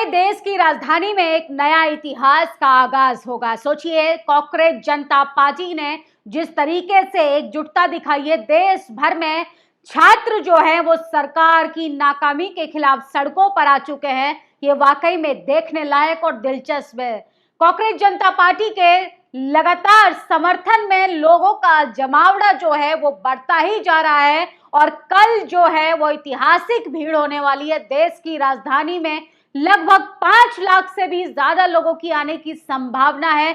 हमारे देश की राजधानी में एक नया इतिहास का आगाज होगा। सोचिए, कांग्रेस जनता पार्टी ने जिस तरीके से एकजुटता दिखाई है, देश भर में छात्र जो है वो सरकार की नाकामी के खिलाफ सड़कों पर आ चुके हैं। ये वाकई में देखने लायक और दिलचस्प है। कांग्रेस जनता पार्टी के लगातार समर्थन में लोगों का जमावड़ा जो है वो बढ़ता ही जा रहा है और कल जो है वो ऐतिहासिक भीड़ होने वाली है। देश की राजधानी में लगभग 5 लाख से भी ज्यादा लोगों की आने की संभावना है।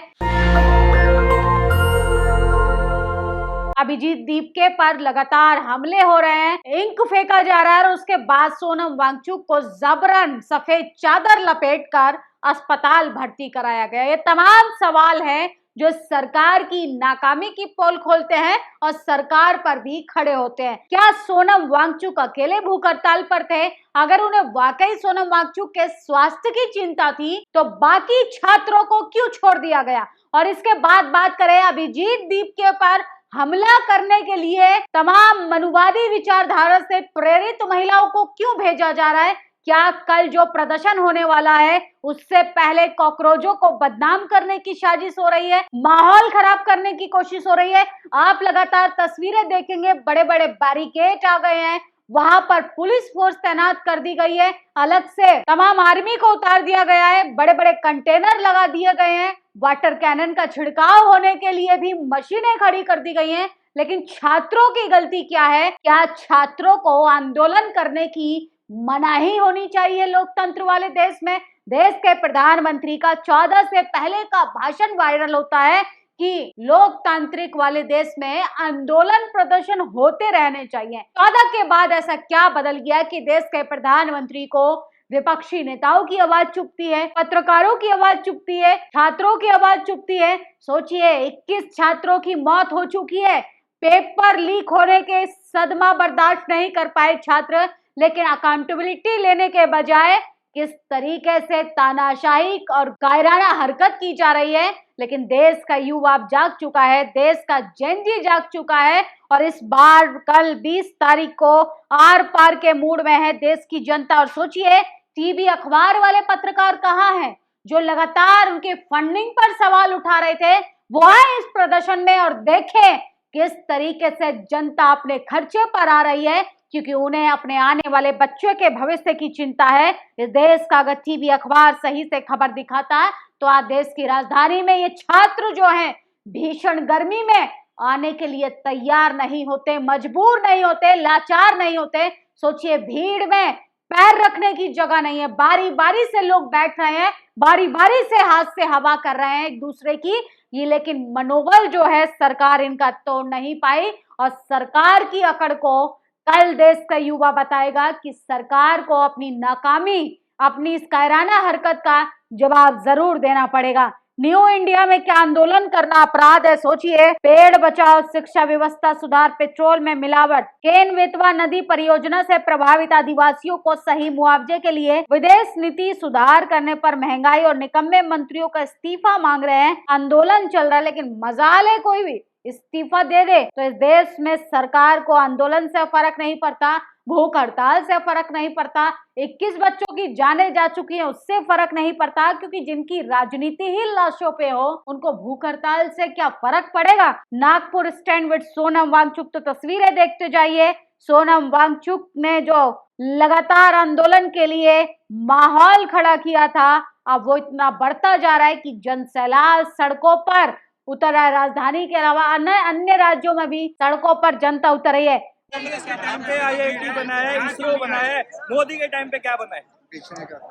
अभिजीत दीपके पर लगातार हमले हो रहे हैं, इंक फेंका जा रहा है और उसके बाद सोनम वांगचुक को जबरन सफेद चादर लपेटकर अस्पताल भर्ती कराया गया। ये तमाम सवाल हैं जो सरकार की नाकामी की पोल खोलते हैं और सरकार पर भी खड़े होते हैं। क्या सोनम वांगचुक अकेले भूख हड़ताल पर थे? अगर उन्हें वाकई सोनम वांगचुक के स्वास्थ्य की चिंता थी तो बाकी छात्रों को क्यों छोड़ दिया गया? और इसके बाद बात करें अभिजीत दीपके पर हमला करने के लिए तमाम मनुवादी विचारधारा से प्रेरित महिलाओं को क्यों भेजा जा रहा है? क्या कल जो प्रदर्शन होने वाला है उससे पहले कॉकरोचों को बदनाम करने की साजिश हो रही है, माहौल खराब करने की कोशिश हो रही है? आप लगातार तस्वीरें देखेंगे, बड़े बड़े बैरिकेड आ गए हैं, वहां पर पुलिस फोर्स तैनात कर दी गई है, अलग से तमाम आर्मी को उतार दिया गया है, बड़े बड़े कंटेनर लगा दिए गए हैं, वाटर कैनन का छिड़काव होने के लिए भी मशीनें खड़ी कर दी गई हैं। लेकिन छात्रों की गलती क्या है? क्या छात्रों को आंदोलन करने की मनाही होनी चाहिए लोकतंत्र वाले देश में? देश के प्रधानमंत्री का 14 से पहले का भाषण वायरल होता है कि लोकतांत्रिक वाले देश में आंदोलन प्रदर्शन होते रहने चाहिए। 14 के बाद ऐसा क्या बदल गया कि देश के प्रधानमंत्री को विपक्षी नेताओं की आवाज चुभती है, पत्रकारों की आवाज चुभती है, छात्रों की आवाज चुभती है? सोचिए, 21 छात्रों की मौत हो चुकी है, पेपर लीक होने के सदमा बर्दाश्त नहीं कर पाए छात्र, लेकिन अकाउंटेबिलिटी लेने के बजाय किस तरीके से तानाशाही और कायराना हरकत की जा रही है। लेकिन देश का युवा जाग चुका है, देश का जेनजी जाग चुका है और इस बार कल 20 तारीख को आर पार के मूड में है देश की जनता। और सोचिए, टीवी अखबार वाले पत्रकार कहाँ हैं जो लगातार उनके फंडिंग पर सवाल उठा रहे थे? वो आए इस प्रदर्शन में और देखें किस तरीके से जनता अपने खर्चे पर आ रही है, क्योंकि उन्हें अपने आने वाले बच्चों के भविष्य की चिंता है। इस देश का अगर टीवी अखबार सही से खबर दिखाता है तो आज देश की राजधानी में ये छात्र जो हैं भीषण गर्मी में आने के लिए तैयार नहीं होते, मजबूर नहीं होते, लाचार नहीं होते। सोचिए, भीड़ में पैर रखने की जगह नहीं है, बारी बारी से लोग बैठ रहे हैं, बारी बारी से हाथ से हवा कर रहे हैं एक दूसरे की। ये लेकिन मनोबल जो है सरकार इनका तोड़ नहीं पाई और सरकार की अकड़ को कल देश का युवा बताएगा कि सरकार को अपनी नाकामी, अपनी इस कायराना हरकत का जवाब जरूर देना पड़ेगा। न्यू इंडिया में क्या आंदोलन करना अपराध है? सोचिए, पेड़ बचाओ, शिक्षा व्यवस्था सुधार, पेट्रोल में मिलावट, केन बेतवा नदी परियोजना से प्रभावित आदिवासियों को सही मुआवजे के लिए विदेश नीति सुधार करने पर महंगाई और निकम्मे मंत्रियों का इस्तीफा मांग रहे हैं। आंदोलन चल रहा है, लेकिन मजाल है कोई भी इस्तीफा दे दे तो इस देश में सरकार को आंदोलन से फर्क नहीं पड़ता, भूख हड़ताल से फर्क नहीं पड़ता, 21 बच्चों की जानें जा चुकी हैं उससे फर्क नहीं पड़ता, क्योंकि जिनकी राजनीति ही लाशों पे हो उनको भूख हड़ताल से क्या फर्क पड़ेगा? नागपुर स्टैंड विद सोनम वांगचुक, तो तस्वीरें देखते जाइए। सोनम वांगचुक ने जो लगातार आंदोलन के लिए माहौल खड़ा किया था, अब वो इतना बढ़ता जा रहा है कि जनसैलाब सड़कों पर उतर रहा है। राजधानी के अलावा अन्य राज्यों में भी सड़कों पर जनता उतर रही है। कांग्रेस के टाइम पे IIT बना है, इसरो बना है, मोदी के टाइम पे क्या बना है?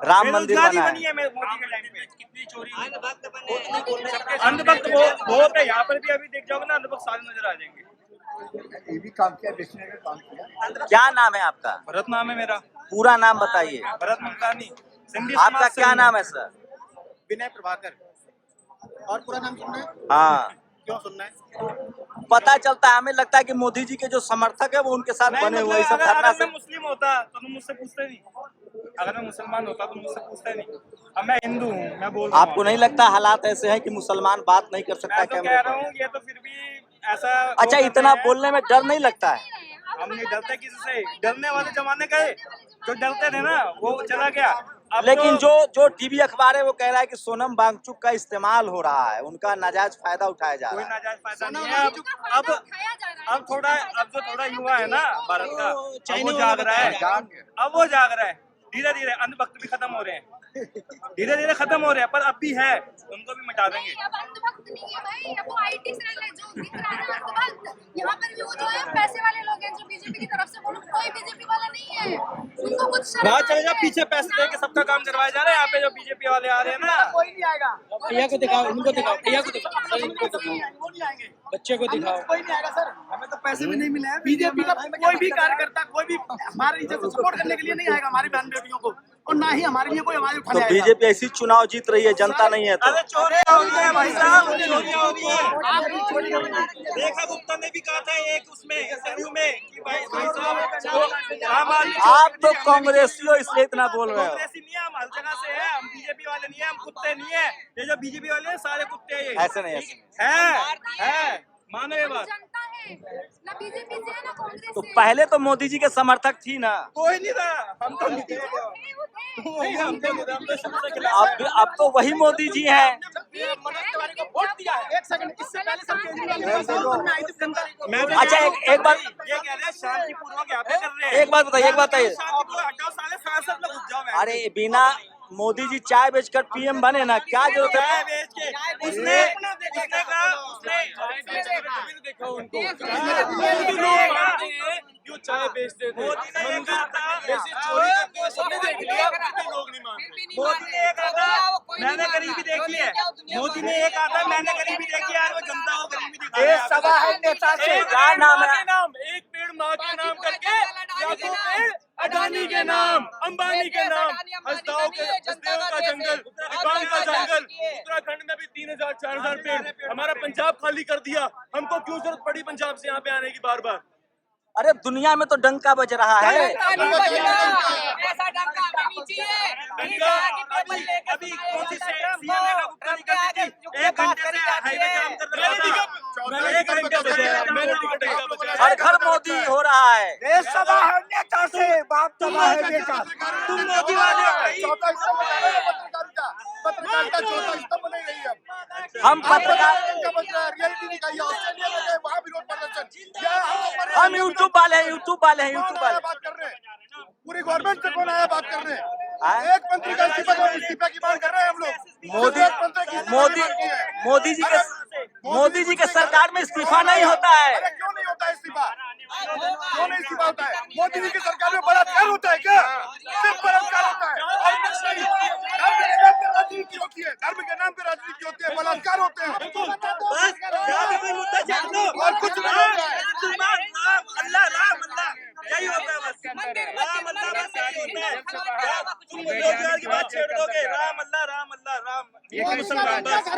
राम मंदिर बना है। मोदी के टाइम पे कितनी चोरी, अंधभक्त बहुत है। यहाँ पर भी अभी देख जाओगे ना, अंधभक्त सारे नजर आ जाएंगे। ये भी काम किया, बेचने का काम किया। क्या नाम है आपका? भरत नाम है मेरा। पूरा नाम बताइए। भरत मुल्तानी। आपका क्या नाम है सर? विनय प्रभाकर। और पूरा नाम सुनना है? हाँ, क्यों सुनना है? पता चलता है, हमें लगता है कि मोदी जी के जो समर्थक है वो उनके साथ बने हुए सब धरना अगर मैं मुस्लिम होता तो तुम मुझसे पूछते नहीं, अगर मैं मुसलमान होता तो मुझसे पूछते नहीं। अब मैं हिंदू हूँ, मैं बोल रहा हूँ। आपको नहीं लगता हालात ऐसे हैं कि मुसलमान बात नहीं कर सकता? मैं तो कह रहा हूँ, ये तो फिर भी ऐसा। अच्छा, इतना बोलने में डर नहीं लगता है? हम नहीं डरते किसी से, डरने वाले जमाने गए, जो डरते थे ना वो चला गया। अब लेकिन तो जो टीवी अखबार है वो कह रहा है कि सोनम वांगचुक का इस्तेमाल हो रहा है, उनका नाजायज फायदा उठाया जा कोई रहा है। नाजायज फायदा नहीं है। अब जो थोड़ा युवा है ना भारत का, अब वो जाग रहा है, अब वो जाग रहा है। धीरे धीरे अंधभक्त भी खत्म हो रहे हैं, धीरे धीरे खत्म हो रहे हैं, पर अब भी है, उनको भी मिटा देंगे। अब अंधभक्त नहीं है भाई, अब वो IT सेल है जो दिख रहा है ना अंधभक्त। यहाँ पर भी वो जो है पैसे वाले लोग हैं जो बीजेपी की तरफ से, वो लोग कोई बीजेपी वाला नहीं है, उनको कुछ शर्म बात चल नहीं जा, है। पीछे पैसे दे के सबका काम करवाया जा रहा है। यहाँ पे जो बीजेपी वाले आ रहे हैं ना, कोई नहीं आएगा। भैया को दिखाओ, इनको दिखाओ, भैया को दिखाओ, वो नहीं आएंगे, बच्चे को दिखाओ। कोई नहीं आएगा सर। हमें तो पैसे भी नहीं मिले हैं। बीजेपी का कोई भी कार्यकर्ता, कोई भी हमारे नीचे से सपोर्ट करने के लिए नहीं आएगा हमारी बहन बेटियों को, और ना ही हमारे लिए कोई आवाज तो उठाने आएगा। बीजेपी ऐसी चुनाव जीत रही है, जनता नहीं है तो। अरे चोरियां हो रही है भाई साहब, चोरियां हो रही है। रेखा गुप्ता ने भी कहा था एक उसमें इंटरव्यू में कि भाई साहब आम आदमी आप तो कांग्रेसी हो इसलिए इतना बोल रहे हो। कांग्रेसी नहीं है, हम हर जगह से है, हम बीजेपी वाले नहीं है, हम कुत्ते नहीं है। ये जो बीजेपी वाले हैं सारे कुत्ते हैं, ये ऐसे नहीं, ऐसे है मानो ये बात। जनता है ना, बीजेपी से है ना कांग्रेस तो से। पहले तो मोदी जी के समर्थक थी ना, कोई नहीं था, हम तो नहीं थे। नहीं, हम तो शुरू से खिलाफ हैं। अब तो वही मोदी जी हैं। मनोज तिवारी को वोट दिया है। एक सेकंड, इससे पहले सब केजरीवाल मैं तो अच्छा, एक बात, ये कह रहे हैं शांतिपूर्वक यहाँ पे कर रहे हैं। एक बात बताइए, शांतिपूर्वक हटाओ, साले सांसद लोग घुस जाओ। मैं अरे बिना मोदी जी चाय बेचकर पीएम बने ना, क्या जरूरत चाय है? बेच के उसने कहा, देखो उनको मोदी ने कहा, क्यों चाय बेचते थे, मोदी ने ये कहा था, ऐसे चोरी करते हुए सबने देख लिया, लोग नहीं मानते। मोदी ने ये कहा था मैंने गरीबी देखी है, मोदी ने ये कहा था मैंने गरीबी देखी है, आज वो जनता को गरीबी दिखा रहा है। ये सभा है नेता से, क्या नाम है? एक पेड़ माँ के नाम करके, या दो पेड़ अडानी के नाम, अंबानी के नाम, हंसदाओं का जंगल, इकबाल का जंगल, उत्तराखंड में भी 3000-4000 पेड़, हमारा पंजाब खाली कर दिया। हमको क्यों जरूरत पड़ी पंजाब से यहाँ पे आने की बार बार? अरे दुनिया में तो डंका बज रहा है। ऐसा डंका अभी कौन सी सीएम रेखा गुप्ता निकलती थी, 1 घंटे से हाईवे जाम कर रखा था। 1 घंटे बचा, हर घर मोदी हो रहा है। देश सभा है नेता से, बाप सभा है बेटा। तुम मोदी वाले हो भाई। पत्रकारिता चौथा स्तंभ बन रही है। हम पत्रकार, रियलिटी दिखाई, ऑस्ट्रेलिया में गए वहाँ विरोध प्रदर्शन। हम यूट्यूब वाले हैं, यूट्यूब वाले हैं, यूट्यूब वाले। बात कर रहे हैं, पूरी गवर्नमेंट से कौन आया बात कर रहे हाँ? हैं? एक मंत्री का इस्तीफा की मांग कर रहे हैं हम लोग। मोदी जी के सरकार में इस्तीफा नहीं होता है। अरे क्यों नहीं होता है इस्तीफा? क्यों नहीं इस्तीफा होता है? मोदी जी की सरकार में बलात्कार होता है क्या? सिर्फ बलात्कार होता है। राजनीति होती है, धर्म के नाम पे राजनीति होती है, बलात्कार होते हैं, और कुछ नहीं होता है। अल्लाह राम अल्लाह यही होता है बस। राम अल्लाह बस यही होता है। तुम रोजगार की बात छेड़ दोगे, राम अल्लाह राम अल्लाह राम, ये मुसलमान बस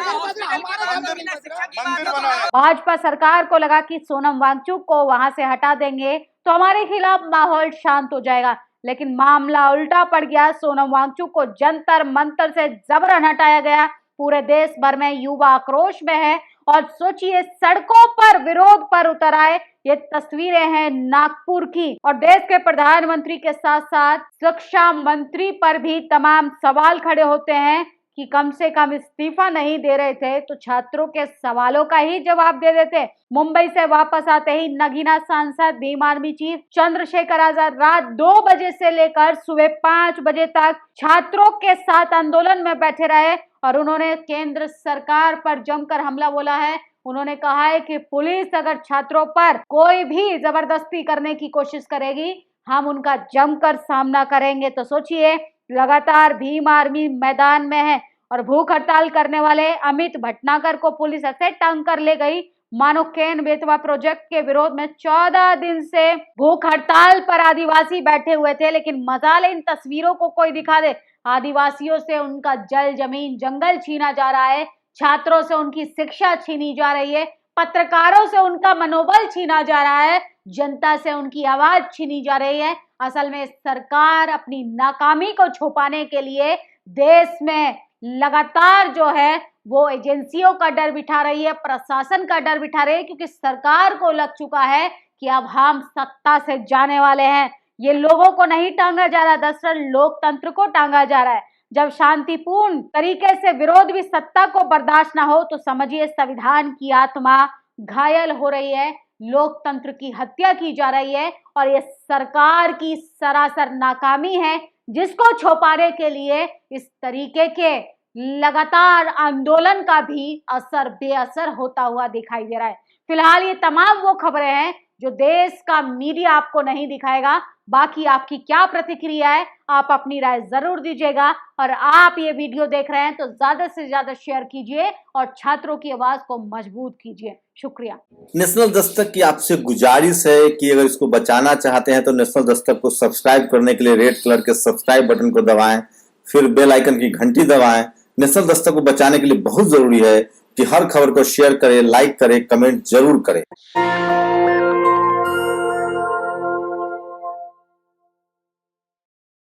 मंदिर बना है। भाजपा सरकार को लगा कि सोनम वांगचुक को वहां से हटा देंगे तो हमारे खिलाफ माहौल शांत हो जाएगा, लेकिन मामला उल्टा पड़ गया। सोनम वांगचुक को जंतर मंतर से जबरन हटाया गया। पूरे देश भर में युवा आक्रोश में है और सोचिए सड़कों पर विरोध पर उतर आए। ये तस्वीरें हैं नागपुर की और देश के प्रधानमंत्री के साथ साथ शिक्षा मंत्री पर भी तमाम सवाल खड़े होते हैं कि कम से कम इस्तीफा नहीं दे रहे थे तो छात्रों के सवालों का ही जवाब दे देते। मुंबई से वापस आते ही नगीना सांसद भीम आर्मी चीफ चंद्रशेखर आजाद रात 2 बजे से लेकर सुबह 5 बजे तक छात्रों के साथ आंदोलन में बैठे रहे और उन्होंने केंद्र सरकार पर जमकर हमला बोला है। उन्होंने कहा है कि पुलिस अगर छात्रों पर कोई भी जबरदस्ती करने की कोशिश करेगी हम उनका जमकर सामना करेंगे। तो सोचिए लगातार भीम आर्मी मैदान में है और भूख हड़ताल करने वाले अमित भटनागर को पुलिस ऐसे टांग कर ले गई मानो केन बेतवा प्रोजेक्ट के विरोध में 14 दिन से भूख हड़ताल पर आदिवासी बैठे हुए थे। लेकिन मजाल इन तस्वीरों को कोई दिखा दे, आदिवासियों से उनका जल जमीन जंगल छीना जा रहा है, छात्रों से उनकी शिक्षा छीनी जा रही है, पत्रकारों से उनका मनोबल छीना जा रहा है, जनता से उनकी आवाज छीनी जा रही है। असल में सरकार अपनी नाकामी को छुपाने के लिए देश में लगातार जो है वो एजेंसियों का डर बिठा रही है, प्रशासन का डर बिठा रही है, क्योंकि सरकार को लग चुका है कि अब हम सत्ता से जाने वाले हैं। ये लोगों को नहीं टांगा जा रहा, दरअसल लोकतंत्र को टांगा जा रहा है। जब शांतिपूर्ण तरीके से विरोध भी सत्ता को बर्दाश्त ना हो तो समझिए संविधान की आत्मा घायल हो रही है, लोकतंत्र की हत्या की जा रही है और ये सरकार की सरासर नाकामी है, जिसको छुपाने के लिए इस तरीके के लगातार आंदोलन का भी असर बेअसर होता हुआ दिखाई दे रहा है। फिलहाल ये तमाम वो खबरें हैं जो देश का मीडिया आपको नहीं दिखाएगा। बाकी आपकी क्या प्रतिक्रिया है, आप अपनी राय जरूर दीजिएगा। और आप ये वीडियो देख रहे हैं तो ज्यादा से ज्यादा शेयर कीजिए और छात्रों की आवाज को मजबूत कीजिए। शुक्रिया। नेशनल दस्तक की आपसे गुजारिश है कि अगर इसको बचाना चाहते हैं तो नेशनल दस्तक को सब्सक्राइब करने के लिए रेड कलर के सब्सक्राइब बटन को दबाएं, फिर बेल आइकन की घंटी दबाएं। नेशनल दस्तक को बचाने के लिए बहुत जरूरी है कि हर खबर को शेयर करें, लाइक करें, कमेंट जरूर करें।